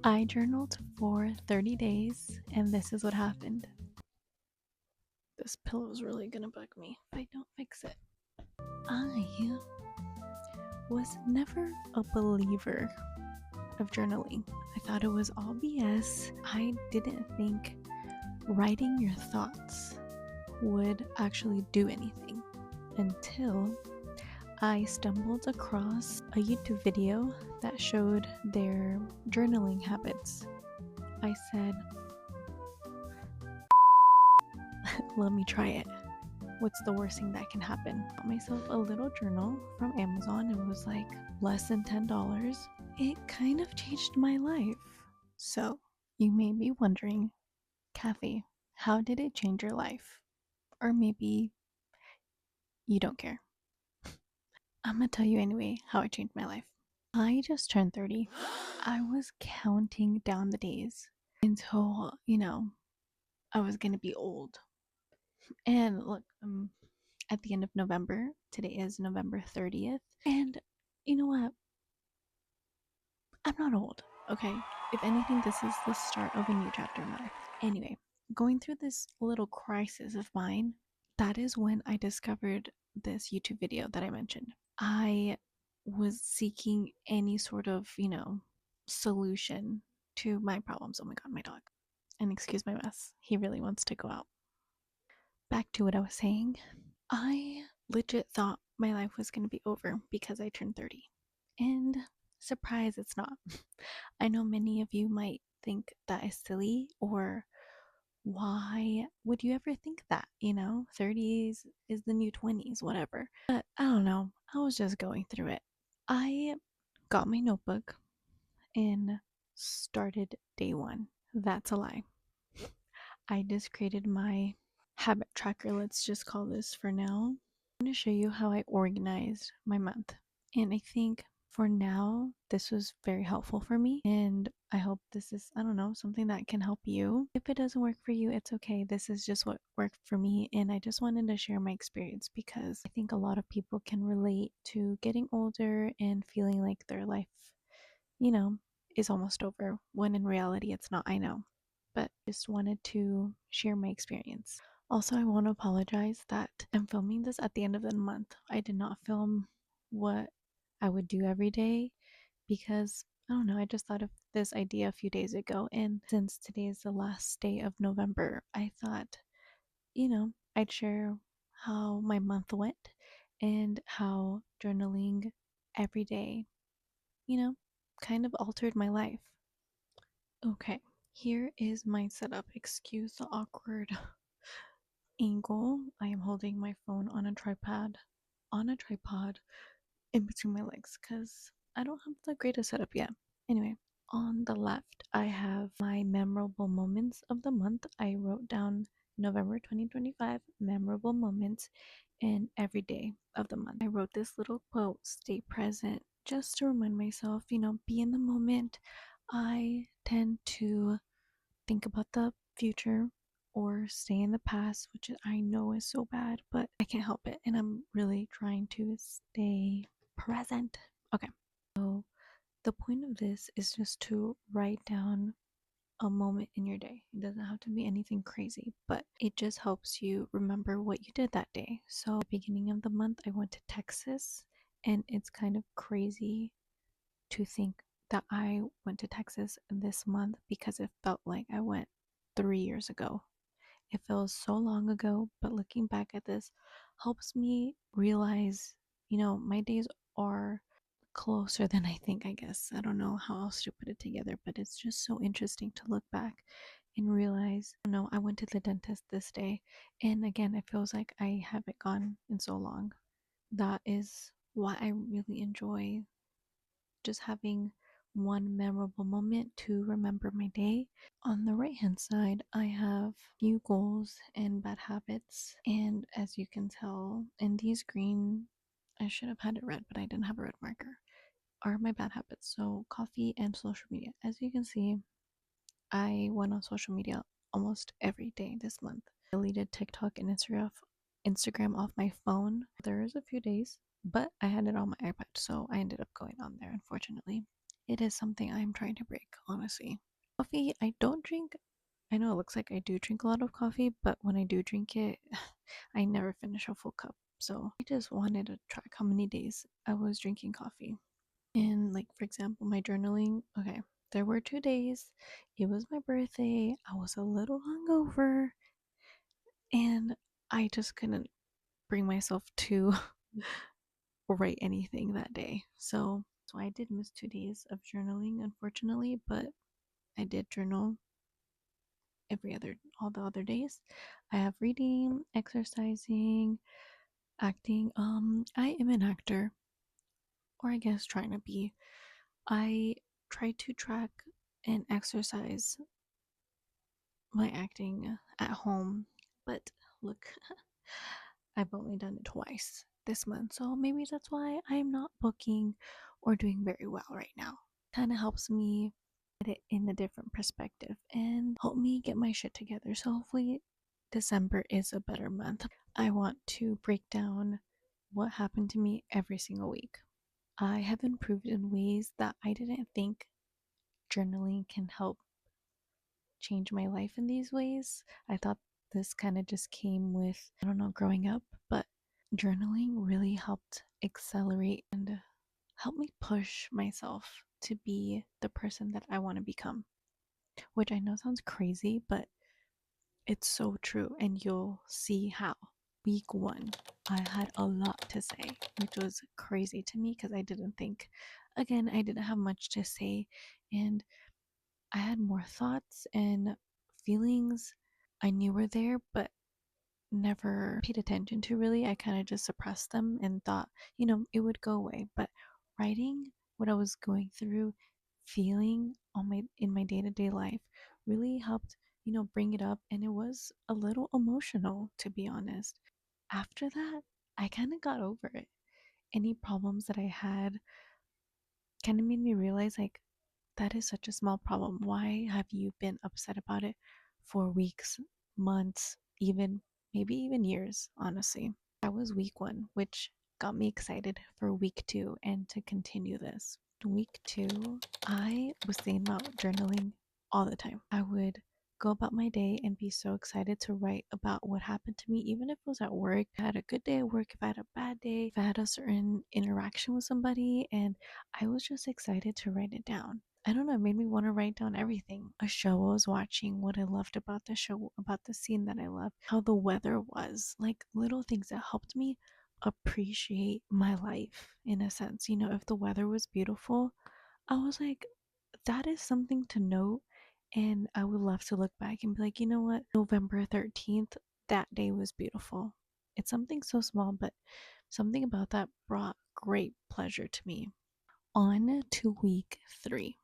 I journaled for 30 days, and this is what happened. This pillow is really gonna bug me if I don't fix it. I was never a believer of journaling. I thought it was all BS. I didn't think writing your thoughts would actually do anything until I stumbled across a YouTube video that showed their journaling habits. I said, let me try it. What's the worst thing that can happen? I bought myself a little journal from Amazon. It was like less than $10. It kind of changed my life. So, you may be wondering, Kathy, how did it change your life? Or maybe you don't care. I'm gonna tell you anyway how it changed my life. I just turned 30. I was counting down the days until, I was gonna be old. And look, at the end of November. Today is November 30th. And you know what? I'm not old, okay? If anything, this is the start of a new chapter in my life. Anyway, going through this little crisis of mine, that is when I discovered this YouTube video that I mentioned. I was seeking any sort of, solution to my problems. Oh my god, my dog. And excuse my mess. He really wants to go out. Back to what I was saying. I legit thought my life was going to be over because I turned 30. And surprise, it's not. I know many of you might think that is silly, or why would you ever think that? 30s is the new 20s, whatever. But I don't know. I was just going through it. I got my notebook and started day one. That's a lie. I just created my habit tracker, let's just call this for now. I'm going to show you how I organized my month. And I think for now, this was very helpful for me. And I hope this is, I don't know, something that can help you. If it doesn't work for you, it's okay. This is just what worked for me. And I just wanted to share my experience because I think a lot of people can relate to getting older and feeling like their life, is almost over, when in reality it's not, I know. But just wanted to share my experience. Also, I want to apologize that I'm filming this at the end of the month. I did not film what I would do every day because I don't know, I just thought of this idea a few days ago. And since today is the last day of November, I thought, I'd share how my month went and how journaling every day, you know, kind of altered my life. Okay, here is my setup. Excuse the awkward angle. I am holding my phone on a tripod in between my legs because I don't have the greatest setup yet. Anyway, on the left, I have my memorable moments of the month. I wrote down November 2025 memorable moments in every day of the month. I wrote this little quote, stay present, just to remind myself, be in the moment. I tend to think about the future or stay in the past, which I know is so bad, but I can't help it. And I'm really trying to stay present. Okay. So the point of this is just to write down a moment in your day. It doesn't have to be anything crazy, but it just helps you remember what you did that day. So, at the beginning of the month, I went to Texas, and it's kind of crazy to think that I went to Texas this month because it felt like I went 3 years ago. It feels so long ago, but looking back at this helps me realize, my days are closer than I think, I guess. I don't know how else to put it together, but it's just so interesting to look back and realize, I went to the dentist this day. And again, it feels like I haven't gone in so long. That is why I really enjoy just having one memorable moment to remember my day. On the right hand side, I have new goals and bad habits. And as you can tell, in these green, I should have had it red, but I didn't have a red marker, are my bad habits. So, coffee and social media. As you can see, I went on social media almost every day this month. I deleted TikTok and Instagram off my phone. There is a few days, but I had it on my iPad, so I ended up going on there, unfortunately. it is something I'm trying to break, honestly. Coffee, I don't drink. I know it looks like I do drink a lot of coffee, but when I do drink it, I never finish a full cup. So I just wanted to track how many days I was drinking coffee. And, like, for example, my journaling, okay, there were 2 days. It was my birthday. I was a little hungover, and I just couldn't bring myself to write anything that day. So I did miss 2 days of journaling, unfortunately, but I did journal all the other days. I have reading, exercising, acting. I am an actor, or I guess trying to be. I try to track and exercise my acting at home, but look, I've only done it twice this month, so maybe that's why I'm not booking or doing very well right now. Kind of helps me get it in a different perspective and help me get my shit together. So hopefully December is a better month. I want to break down what happened to me every single week. I have improved in ways that I didn't think journaling can help change my life in these ways. I thought this kind of just came with, I don't know, growing up, but journaling really helped accelerate and help me push myself to be the person that I want to become, which I know sounds crazy, but it's so true, and you'll see how. Week one, I had a lot to say, which was crazy to me because I didn't think, again, I didn't have much to say, and I had more thoughts and feelings I knew were there, but never paid attention to really. I kind of just suppressed them and thought, it would go away. But writing what I was going through, feeling in my day-to-day life really helped, bring it up, and it was a little emotional, to be honest. After that, I kind of got over it. Any problems that I had kind of made me realize, like, that is such a small problem. Why have you been upset about it for weeks, months, even maybe even years, honestly? That was week one, which got me excited for week two and to continue this. Week two, I was thinking about journaling all the time. I would go about my day and be so excited to write about what happened to me, even if it was at work. If I had a good day at work, if I had a bad day, if I had a certain interaction with somebody, and I was just excited to write it down. I don't know, it made me want to write down everything. A show I was watching, what I loved about the show, about the scene that I loved, how the weather was, like little things that helped me appreciate my life in a sense. If the weather was beautiful, I was like, that is something to note. And I would love to look back and be like, you know what? November 13th, that day was beautiful. It's something so small, but something about that brought great pleasure to me. On to week three.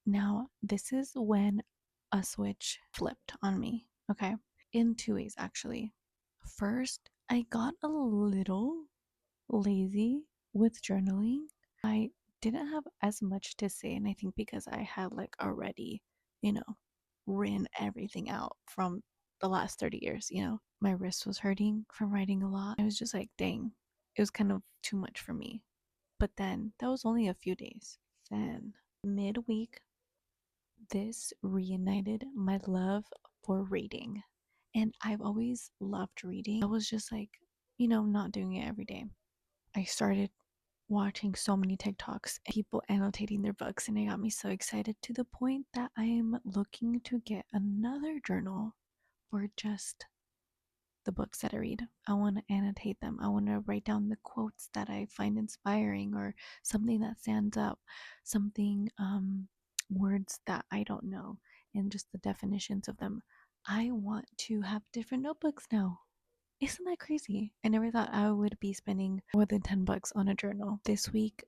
Now, this is when a switch flipped on me, okay? In two ways, actually. First, I got a little lazy with journaling. I didn't have as much to say, and I think because I had like already, written everything out from the last 30 years, my wrist was hurting from writing a lot. I was just like, dang, it was kind of too much for me. But then that was only a few days. Then midweek, this reunited my love for reading. And I've always loved reading. I was just like, not doing it every day. I started watching so many TikToks and people annotating their books, and it got me so excited to the point that I am looking to get another journal for just the books that I read. I want to annotate them. I want to write down the quotes that I find inspiring or something that stands out, something, words that I don't know, and just the definitions of them. I want to have different notebooks now. Isn't that crazy? I never thought I would be spending more than $10 on a journal. This week,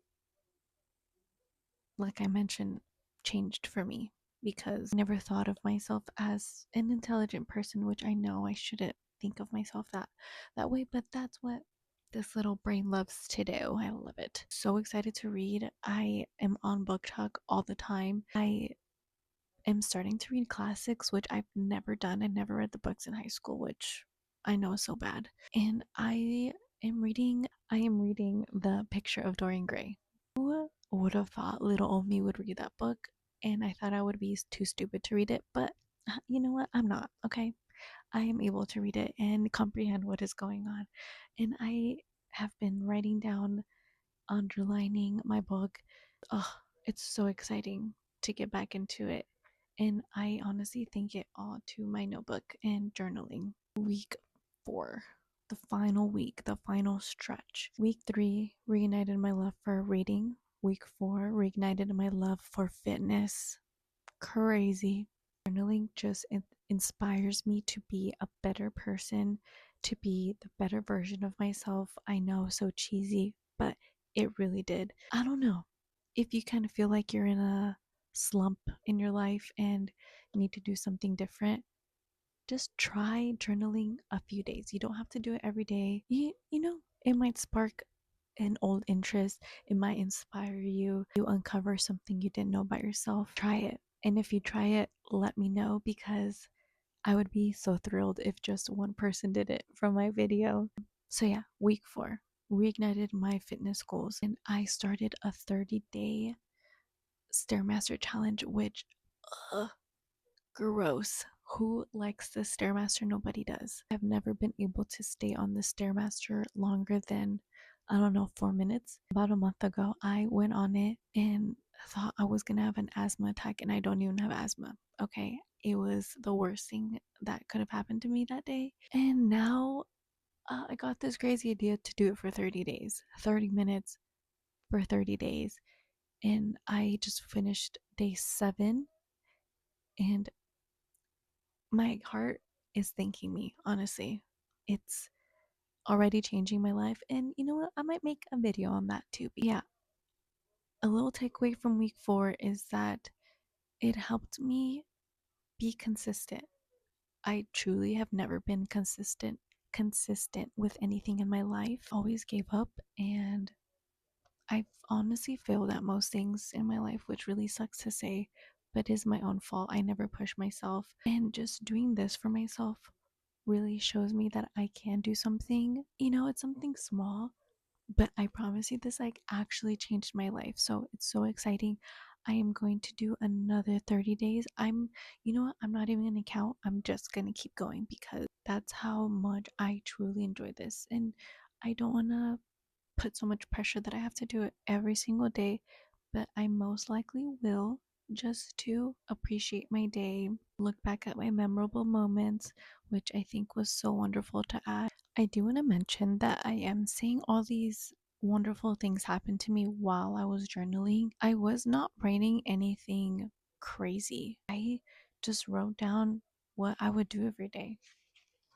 like I mentioned, changed for me because I never thought of myself as an intelligent person, which I know I shouldn't think of myself that way, but that's what this little brain loves to do. I love it. So excited to read. I am on book talk all the time. I am starting to read classics, which I've never done. I never read the books in high school, which I know is so bad. And I am reading The Picture of Dorian Gray. Who would have thought little old me would read that book, and I thought I would be too stupid to read it, but you know what? I'm not, okay? I am able to read it and comprehend what is going on. And I have been writing down, underlining my book. Oh, it's so exciting to get back into it. And I honestly think it all to my notebook and journaling. Week 4, the final week, the final stretch. Week 3, reignited my love for reading. Week 4, reignited my love for fitness. Crazy. Journaling just inspires me to be a better person, to be the better version of myself. I know, so cheesy, but it really did. I don't know. If you kind of feel like you're in a slump in your life and need to do something different, just try journaling a few days. You don't have to do it every day. You know, it might spark an old interest. It might inspire you. You uncover something you didn't know about yourself. Try it. And if you try it, let me know, because I would be so thrilled if just one person did it from my video. So yeah, week 4 reignited my fitness goals, and I started a 30-day Stairmaster challenge, which gross. Who likes the Stairmaster? Nobody does. I've never been able to stay on the Stairmaster longer than, I don't know, 4 minutes. About a month ago, I went on it and thought I was gonna have an asthma attack, and I don't even have asthma. Okay, it was the worst thing that could have happened to me that day. And now I got this crazy idea to do it for 30 days, 30 minutes for 30 days. And I just finished day 7, and my heart is thanking me, honestly. It's already changing my life. And you know what? I might make a video on that too. But yeah, a little takeaway from week 4 is that it helped me be consistent. I truly have never been consistent with anything in my life. Always gave up, and I've honestly failed at most things in my life, which really sucks to say, but is my own fault. I never push myself. And just doing this for myself really shows me that I can do something. You know, it's something small, but I promise you this like actually changed my life. So it's so exciting. I am going to do another 30 days. You know what? I'm not even going to count. I'm just going to keep going, because that's how much I truly enjoy this. And I don't want to put so much pressure that I have to do it every single day, but I most likely will, just to appreciate my day, look back at my memorable moments, which I think was so wonderful to add. I do want to mention that I am seeing all these wonderful things happen to me while I was journaling. I was not writing anything crazy. I just wrote down what I would do every day.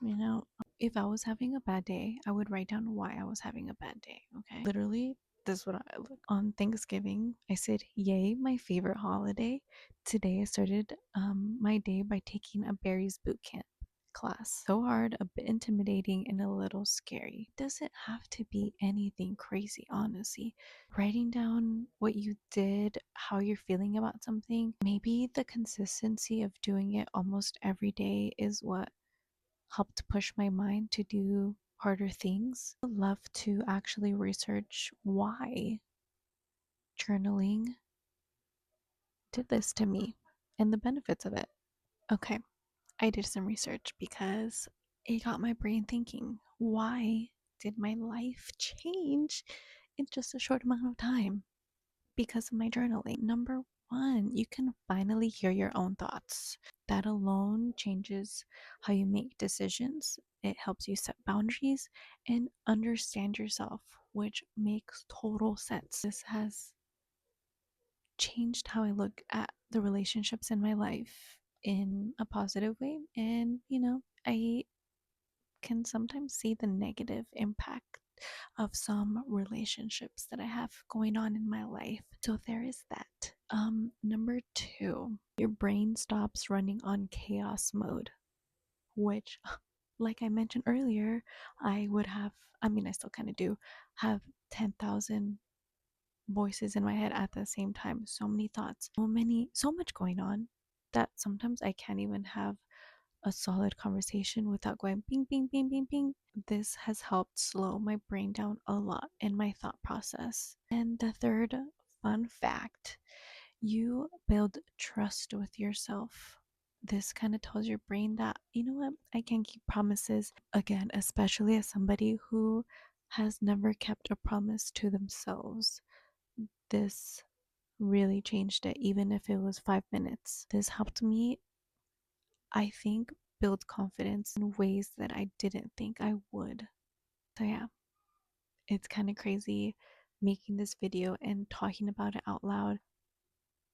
You know, if I was having a bad day, I would write down why I was having a bad day. Okay. Literally, this is what I look on Thanksgiving. I said, "Yay, my favorite holiday." Today, I started my day by taking a berries boot camp class. So hard, a bit intimidating, and a little scary. Doesn't have to be anything crazy, honestly. Writing down what you did, how you're feeling about something, maybe the consistency of doing it almost every day is what helped push my mind to do harder things. I would love to actually research why journaling did this to me and the benefits of it. Okay, I did some research because it got my brain thinking, why did my life change in just a short amount of time? Because of my journaling. Number 1, you can finally hear your own thoughts. That alone changes how you make decisions. It helps you set boundaries and understand yourself, which makes total sense. This has changed how I look at the relationships in my life in a positive way. And, you know, I can sometimes see the negative impact of some relationships that I have going on in my life. So there is that. Number 2, your brain stops running on chaos mode, which, like I mentioned earlier, I would have, I mean, I still kind of do, have 10,000 voices in my head at the same time. So many thoughts, so much going on that sometimes I can't even have a solid conversation without going bing, bing, bing, bing, bing. This has helped slow my brain down a lot in my thought process. And the third fun fact, you build trust with yourself. This kind of tells your brain that, you know what, I can't keep promises. Again, especially as somebody who has never kept a promise to themselves. This really changed it, even if it was 5 minutes. This helped me, I think, build confidence in ways that I didn't think I would. So, yeah, it's kind of crazy making this video and talking about it out loud.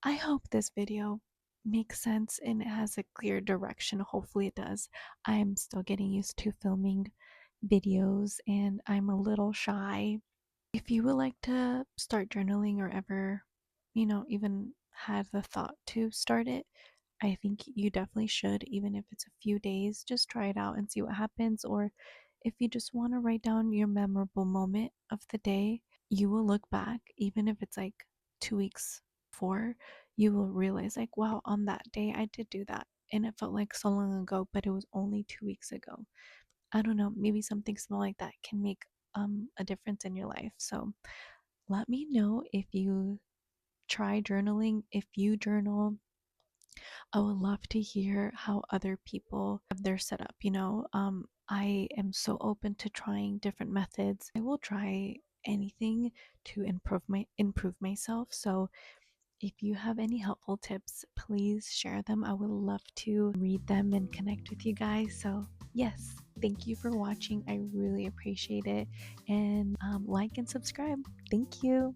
I hope this video makes sense and it has a clear direction. Hopefully, it does. I'm still getting used to filming videos and I'm a little shy. If you would like to start journaling or ever, even had the thought to start it, I think you definitely should, even if it's a few days. Just try it out and see what happens. Or if you just want to write down your memorable moment of the day, you will look back, even if it's like 2 weeks before, you will realize, like, wow, on that day I did do that. And it felt like so long ago, but it was only 2 weeks ago. I don't know, maybe something small like that can make a difference in your life. So let me know if you try journaling, if you journal. I would love to hear how other people have their setup, I am so open to trying different methods. I will try anything to improve myself. So if you have any helpful tips, please share them. I would love to read them and connect with you guys. So yes, thank you for watching. I really appreciate it. And like and subscribe. Thank you.